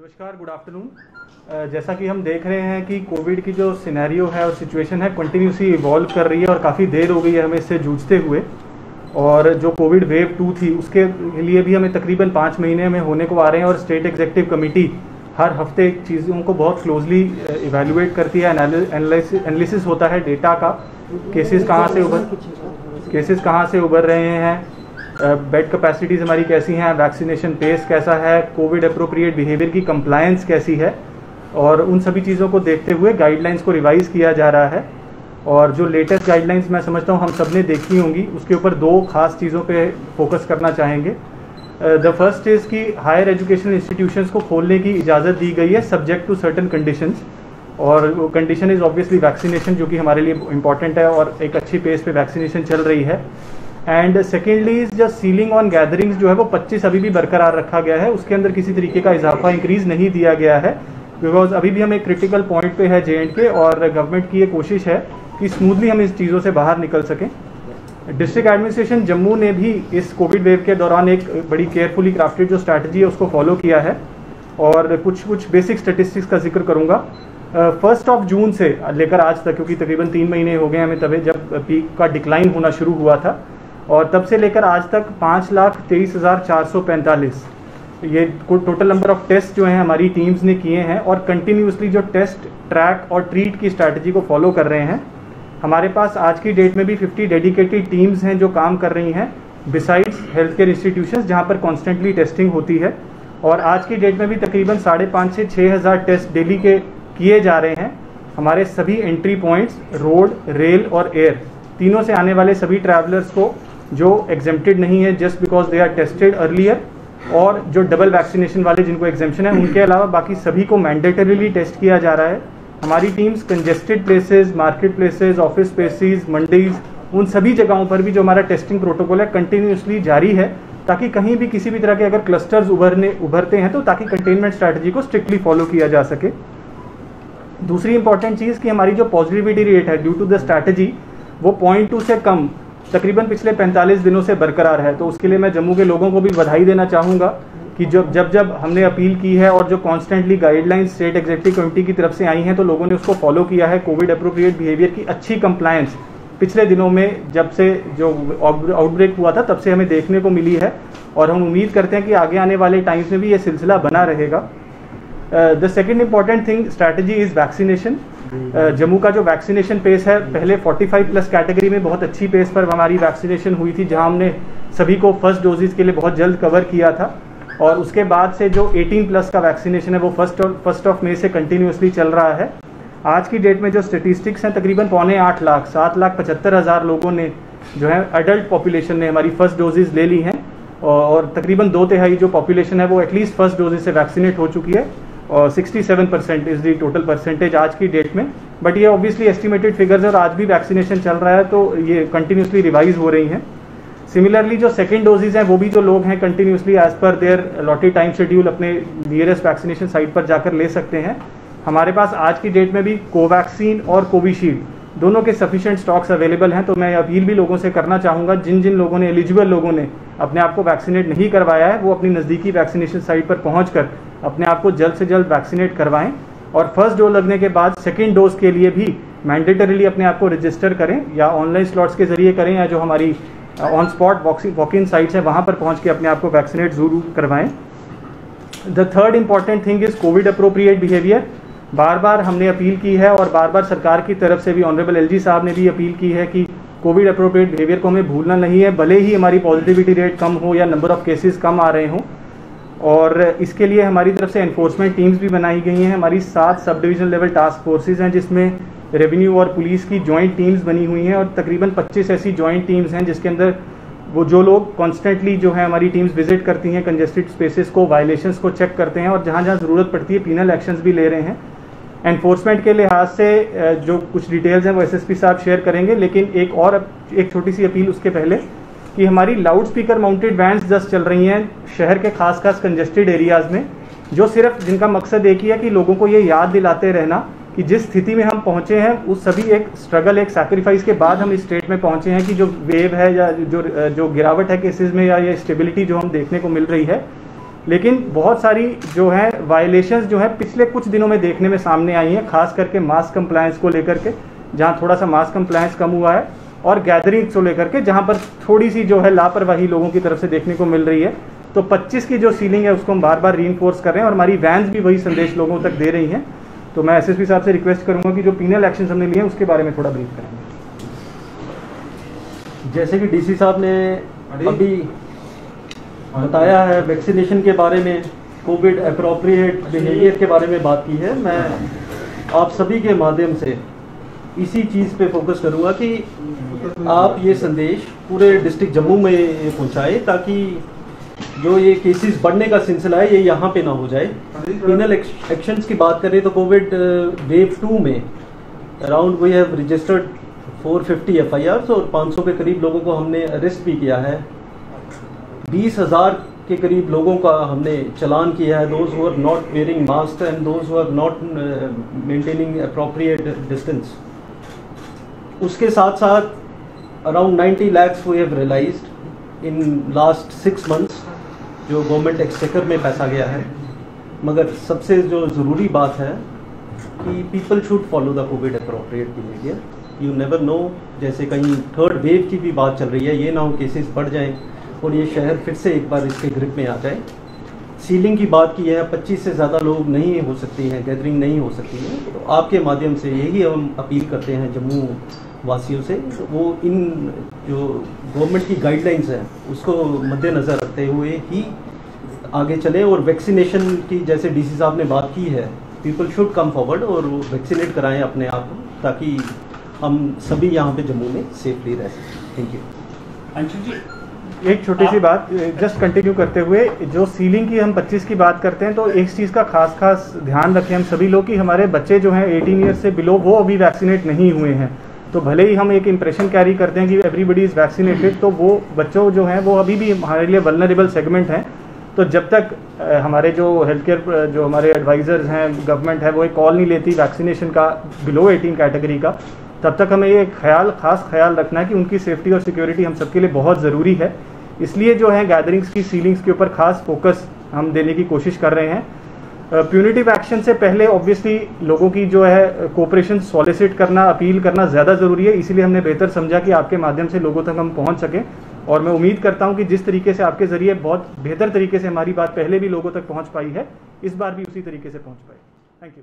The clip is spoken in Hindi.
नमस्कार, गुड आफ्टरनून। जैसा कि हम देख रहे हैं कि कोविड की जो सिनेरियो है और सिचुएशन है कंटिन्यूसली इवॉल्व कर रही है और काफ़ी देर हो गई है हमें इससे जूझते हुए। और जो कोविड वेव 2 थी उसके लिए भी हमें तकरीबन 5 महीने में होने को आ रहे हैं और स्टेट एग्जीक्यूटिव कमेटी हर हफ्ते चीज़ों को बहुत क्लोजली इवेल्युएट करती है, एनालिसिस होता है डेटा का, केसेस कहाँ से उभर रहे हैं, बेड कैपेसिटीज़ हमारी कैसी हैं, वैक्सीनेशन पेस कैसा है, कोविड अप्रोप्रिएट बिहेवियर की कंप्लायंस कैसी है, और उन सभी चीज़ों को देखते हुए गाइडलाइंस को रिवाइज किया जा रहा है। और जो लेटेस्ट गाइडलाइंस मैं समझता हूँ हम सब ने देखी होंगी, उसके ऊपर 2 खास चीज़ों पे फोकस करना चाहेंगे। द फर्स्ट इज़ कि हायर एजुकेशनल इंस्टीट्यूशंस को खोलने की इजाज़त दी गई है सब्जेक्ट टू सर्टन कंडीशंस, और वो कंडीशन इज़ ऑब्वियसली वैक्सीनेशन, जो कि हमारे लिए इंपॉर्टेंट है और एक अच्छी पेस पे वैक्सीनेशन चल रही है। एंड सेकेंडली जो सीलिंग ऑन गैदरिंग्स जो है वो 25 अभी भी बरकरार रखा गया है, उसके अंदर किसी तरीके का इजाफा इंक्रीज नहीं दिया गया है, बिकॉज अभी भी हम एक क्रिटिकल पॉइंट पे है J&K, और गवर्नमेंट की ये कोशिश है कि स्मूथली हम इस चीज़ों से बाहर निकल सकें। डिस्ट्रिक्ट एडमिनिस्ट्रेशन जम्मू ने भी इस कोविड वेव के दौरान एक बड़ी केयरफुली क्राफ्टेड जो स्ट्रैटेजी है उसको फॉलो किया है, और कुछ बेसिक स्टेटिस्टिक्स का जिक्र करूँगा। 1 जून से लेकर आज तक, क्योंकि तकरीबन 3 महीने हो गए हमें तभी जब पीक का डिक्लाइन होना शुरू हुआ था, और तब से लेकर आज तक 5,23,445 ये टोटल नंबर ऑफ टेस्ट जो हैं हमारी टीम्स ने किए हैं, और कंटिन्यूसली जो टेस्ट, ट्रैक और ट्रीट की स्ट्रैटेजी को फॉलो कर रहे हैं। हमारे पास आज की डेट में भी 50 डेडिकेटेड टीम्स हैं जो काम कर रही हैं बिसाइड्स हेल्थ केयर इंस्टीट्यूशंस, जहां पर कॉन्स्टेंटली टेस्टिंग होती है। और आज की डेट में भी तकरीबन 5,500 से 6,000 टेस्ट डेली के किए जा रहे हैं। हमारे सभी एंट्री पॉइंट्स रोड, रेल और एयर तीनों से आने वाले सभी ट्रैवलर्स को जो एग्जेम्प्टेड नहीं है just because they are tested earlier, और जो डबल वैक्सीनेशन वाले जिनको एग्जेम्पशन है, उनके अलावा बाकी सभी को मैंडेटरीली टेस्ट किया जा रहा है। हमारी teams congested places, market places, office spaces, mandis, उन सभी जगहों पर भी जो हमारा टेस्टिंग प्रोटोकॉल है कंटिन्यूसली जारी है, ताकि कहीं भी किसी भी तरह के अगर क्लस्टर्स उभरते हैं तो ताकि कंटेनमेंट स्ट्रैटेजी को स्ट्रिक्टली फॉलो किया जा सके। दूसरी इंपॉर्टेंट चीज़ कि हमारी जो पॉजिटिविटी रेट है ड्यू टू द स्ट्रैटेजी वो 0.2 से कम तकरीबन पिछले 45 दिनों से बरकरार है। तो उसके लिए मैं जम्मू के लोगों को भी बधाई देना चाहूँगा कि जब हमने अपील की है और जो constantly guidelines state executive committee की तरफ से आई हैं तो लोगों ने उसको फॉलो किया है। कोविड अप्रोप्रिएट बिहेवियर की अच्छी कंप्लायंस पिछले दिनों में जब से जो आउटब्रेक हुआ था तब से हमें देखने को मिली है, और हम उम्मीद करते हैं कि आगे आने वाले टाइम्स में भी ये सिलसिला बना रहेगा। The second important thing strategy is vaccination. Jammu का जो वैक्सीनेशन पेस है, पहले 45+ कैटेगरी में बहुत अच्छी पेस पर हमारी वैक्सीनेशन हुई थी, जहां हमने सभी को फर्स्ट डोजेज के लिए बहुत जल्द कवर किया था, और उसके बाद से जो 18+ का वैक्सीनेशन है वो फर्स्ट ऑफ मई से कंटिन्यूसली चल रहा है। आज की डेट में जो स्टेटिस्टिक्स हैं तकरीबन 7.25 लाख 7,75,000 लोगों ने जो है अडल्ट पॉपुलेशन ने हमारी फर्स्ट डोजेज ले ली हैं, और तकरीबन 2/3 जो पॉपुलेशन है वो एटलीस्ट फर्स्ट डोजेज से वैक्सीनेट हो चुकी है, और 67% इज़ दी टोटल परसेंटेज आज की डेट में। बट ये ऑब्वियसली एस्टिमेटेड फिगर्स है, और आज भी वैक्सीनेशन चल रहा है तो ये कंटिन्यूसली रिवाइज हो रही हैं। सिमिलरली जो सेकेंड डोजेज हैं वो भी जो लोग हैं continuously as per their allotted time schedule अपने नियरेस्ट वैक्सीनेशन साइट पर जाकर ले सकते हैं। हमारे पास आज की डेट में भी कोवैक्सीन और कोविशील्ड दोनों के सफिशिएंट स्टॉक्स अवेलेबल हैं। तो मैं अपील भी लोगों से करना चाहूँगा, जिन लोगों ने, एलिजिबल लोगों ने अपने आप को वैक्सीनेट नहीं करवाया है, वो अपनी नज़दीकी वैक्सीनेशन साइट पर पहुँचकर अपने आप को जल्द से जल्द वैक्सीनेट करवाएं, और फर्स्ट डोज लगने के बाद सेकेंड डोज के लिए भी मैंडेटरीली अपने आप को रजिस्टर करें, या ऑनलाइन स्लॉट्स के जरिए करें, या जो हमारी on spot walk in sites हैं वहाँ पर पहुँच के अपने आप को वैक्सीनेट ज़रूर करवाएं। The third important thing is covid appropriate behaviour. बार बार हमने अपील की है, और बार बार सरकार की तरफ से भी ऑनरेबल LG साहब ने भी अपील की है कि कोविड अप्रोप्रिएट बिहेवियर को हमें भूलना नहीं है, भले ही हमारी पॉजिटिविटी रेट कम हो या नंबर ऑफ केसेस कम आ रहे हों। और इसके लिए हमारी तरफ से एनफोर्समेंट टीम्स भी बनाई गई हैं। हमारी 7 sub division level task forces हैं, जिसमें रेवेन्यू और पुलिस की जॉइंट टीम्स बनी हुई हैं, और तकरीबन 25 ऐसी जॉइंट टीम्स हैं जिसके अंदर वो जो लोग कॉन्स्टेंटली जो है हमारी टीम्स विजिट करती हैं कंजेस्टेड स्पेसेस को, वायलेशंस को चेक करते हैं, और जहाँ जहाँ ज़रूरत पड़ती है पीनल एक्शंस भी ले रहे हैं। एनफोर्समेंट के लिहाज से जो कुछ डिटेल्स हैं वो SSP साहब शेयर करेंगे, लेकिन एक छोटी सी अपील उसके पहले कि हमारी लाउड स्पीकर माउंटेड वैन्स 10 चल रही हैं शहर के खास कंजेस्टेड एरियाज़ में, जो सिर्फ जिनका मकसद एक ही है कि लोगों को ये याद दिलाते रहना कि जिस स्थिति में हम पहुँचे हैं उस सभी एक स्ट्रगल, एक सैक्रिफाइस के बाद हम इस स्टेट में पहुँचे हैं कि जो वेव है या जो गिरावट है केसेस में, या ये स्टेबिलिटी जो हम देखने को मिल रही है, लेकिन बहुत सारी जो है वायलेशंस जो है पिछले कुछ दिनों में देखने में सामने आई हैं, खास करके मास्क कंप्लायंस को लेकर के, जहां थोड़ा सा मास्क कंप्लायंस कम हुआ है, और गैदरिंग्स को लेकर के जहां पर थोड़ी सी जो है लापरवाही लोगों की तरफ से देखने को मिल रही है। तो 25 की जो सीलिंग है उसको हम बार बार रीइंफोर्स कर रहे हैं और हमारी वैन्स भी वही संदेश लोगों तक दे रही हैं। तो मैं एसएसपी साहब से रिक्वेस्ट करूंगा कि जो पीनल एक्शन हमने लिए हैं उसके बारे में थोड़ा ब्रीफ करेंगे। जैसे कि डीसी साहब ने अभी बताया है वैक्सीनेशन के बारे में, कोविड अप्रोप्रिएट बिहेवियर के बारे में बात की है, मैं आप सभी के माध्यम से इसी चीज़ पे फोकस करूंगा कि आप ये संदेश पूरे डिस्ट्रिक्ट जम्मू में पहुंचाएं ताकि जो ये केसेस बढ़ने का सिलसिला है ये यहाँ पे ना हो जाए। पीनल एक्शंस की बात करें तो कोविड वेव 2 में around we have registered 450 FIRs और 500 के करीब लोगों को हमने अरेस्ट भी किया है। 20,000 के करीब लोगों का हमने चालान किया है, those who are not wearing mask and those who are not maintaining appropriate distance. उसके साथ साथ around 90 lakhs we have realised in last 6 months जो गवर्नमेंट एक्सचेकर में पैसा गया है। मगर सबसे जो ज़रूरी बात है कि people should follow the Covid appropriate behaviour. You never know, जैसे कहीं थर्ड वेव की भी बात चल रही है, ये ना हो केसेस बढ़ जाएं और ये शहर फिर से एक बार इसके ग्रिप में आ जाए। सीलिंग की बात की है, 25 से ज़्यादा लोग नहीं हो सकती हैं, गैदरिंग नहीं हो सकती है। तो आपके माध्यम से यही हम अपील करते हैं जम्मू वासियों से, वो इन जो गवर्नमेंट की गाइडलाइंस हैं उसको मद्देनज़र रखते हुए ही आगे चले और वैक्सीनेशन की जैसे डीसी साहब ने बात की है, पीपल शुड कम फॉरवर्ड और वैक्सीनेट कराएं अपने आप को ताकि हम सभी यहाँ पे जम्मू में सेफली रह सकें। Thank you. अंशु जी, एक छोटी सी बात जस्ट कंटिन्यू करते हुए, जो सीलिंग की हम 25 की बात करते हैं तो एक चीज़ का खास ध्यान रखें हम सभी लोग कि हमारे बच्चे जो हैं 18 ईयर्स से बिलो वो अभी वैक्सीनेट नहीं हुए हैं। तो भले ही हम एक इंप्रेशन कैरी करते हैं कि एवरीबडी इज़ वैक्सीनेटेड, तो वो बच्चों जो हैं वो अभी भी हमारे लिए वल्नरेबल सेगमेंट हैं। तो जब तक हमारे जो हेल्थ केयर जो हमारे एडवाइज़र्स हैं, गवर्नमेंट है, वो एक कॉल नहीं लेती वैक्सीनेशन का बिलो 18 कैटेगरी का, तब तक हमें ये खास ख्याल रखना है कि उनकी सेफ्टी और सिक्योरिटी हम सबके लिए बहुत ज़रूरी है। इसलिए जो है गैदरिंग्स की सीलिंग्स के ऊपर खास फोकस हम देने की कोशिश कर रहे हैं। प्यूनिटिव एक्शन से पहले ऑब्वियसली लोगों की जो है कोऑपरेशन सॉलिसिट करना, अपील करना ज़्यादा ज़रूरी है। इसीलिए हमने बेहतर समझा कि आपके माध्यम से लोगों तक हम पहुंच सकें, और मैं उम्मीद करता हूं कि जिस तरीके से आपके ज़रिए बहुत बेहतर तरीके से हमारी बात पहले भी लोगों तक पहुंच पाई है, इस बार भी उसी तरीके से पहुंच पाए। Thank you.